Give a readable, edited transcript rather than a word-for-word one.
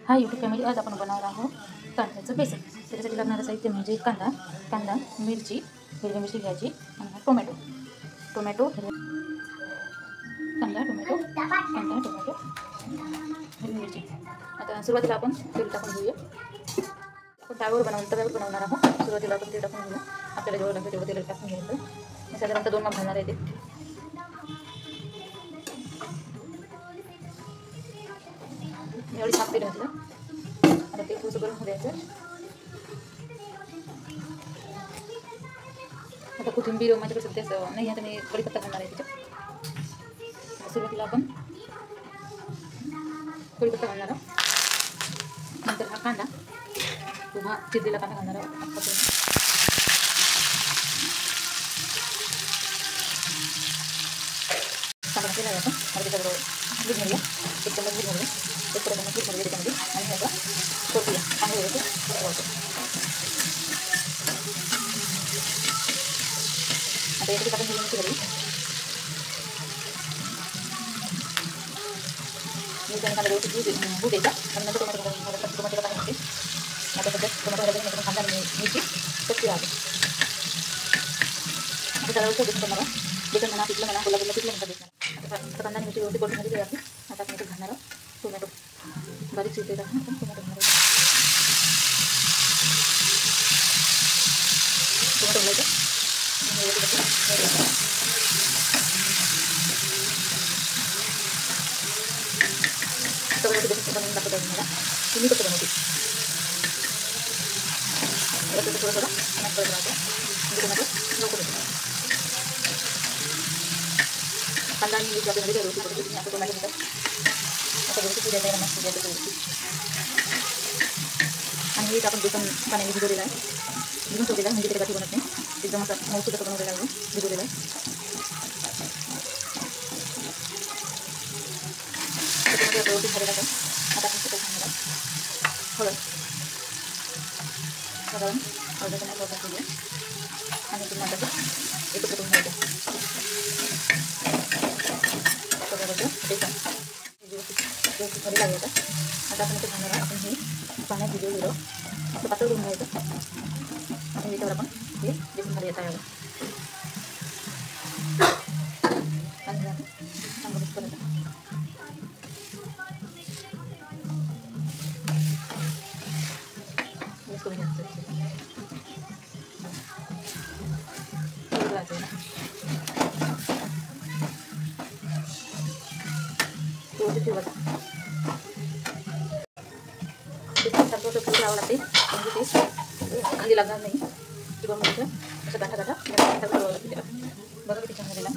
Hi YouTube family, आज आपण बनवणार आहोत कांद्याचं बेसन। त्याच्यासाठी लागणारं साहित्य म्हणजे कांदा, मिरची, हिरवी मिरची घ्यायची आणि टोमॅटो, कांदा टोमॅटो, हिरवी मिरची। आता सुरुवातीला आपण तेल टाकून घेऊया। आपण तव्यावर बनवणार आहोत। सुरुवातीला आपण तेल टाकून घेऊया। आपल्याला जेवढं लागतं तेवढं तेल टाकून घ्यायचं। मी साधारणतः 2 माप घालणार आहे ते। एवढी माप तेल घातलं। आता तेल थोडंसं गरम होऊ द्यायचं। आता कोथिंबीर माझ्याकडे सध्या नाही आहे, तर मी कढीपत्ता घालणार आहे त्याच्यात। सुरुवातीला आपण कढीपत्ता घालणार आहोत। नंतर हा कांदा, पुन्हा चिरलेला कांदा घालणार आहोत। कांदा केला आपण त्याच्याबरोबर मीठ घालूया, 1 चमच मीठ घालूया, 1 चमच मीठ घालूया त्याच्यामध्ये आणि आता परतूया चांगलं होतं। आता याच्यात आपण हिरवी मिरची घालू। मिरची आणि कांदा व्यवस्थित होऊ द्यायचा आणि नंतर टोमॅटोला पाणी घालते। आता सध्या टोमॅटो घालायचं, कांदा आणि मिरची कच्ची राहते। आता त्याला बेसन करणार आहोत। बेसन म्हणा, पिठलं म्हणा, कोल्हापूरला पिठलं म्हणतात बेसन। आता कांदा आणि मिरची व्यवस्थित परतून झालेली आहे। आता आपण घालणार आहोत टोमॅटो, बारीक चिरलेला आपण टोमॅटो घालणार आहोत। टोमॅटो घालायचं सगळं बेसन बनवून दाखवत आहे मला। तुम्ही कसं बनवते थोडं मॅश करत राहतो म्हणजे टोमॅटो लवकर होतो। कांदा आणि मिरची आपल्यामध्ये व्यवस्थित होते तुम्ही आता टोमॅटो घेतात। आता व्यवस्थित द्यायला मॅश द्यायचं व्यवस्थित। आणि एक आपण बेसन पाण्याने भिजवलेलं आहे, भिजून ठेवलेलं आहे म्हणजे त्याला गाठी बनत नाही। एकदम असं मऊसूत असं बनवलेलं आहे, भिजवलेलं आहे। त्याच्यामध्ये व्यवस्थित झालेलं आहे। आता आपण त्याच्यात घालणार आहोत हळद, अर्धा चमच वापरून घेऊया आणि पुन्हा त्याचं एकत्र करून घ्यायचं। सगळं बेसन व्यवस्थित झालेलं आहे। आता आपण इथे घालणार आहोत, आपण हे पाण्यात भिजवलेलं असं पातळ करून घ्यायचं आणि याच्यावर आपण हे बेसन खाली येत आहे आणि चांगलं मिक्स करायचं। मिक्स करून घ्यायचं ठेवायचं। सारखं फूल लावावं लागते म्हणजे ते खाली लागणार नाही किंवा मग असं गाठा ठेवावं लागते त्याला। बघा किती छान झालेला।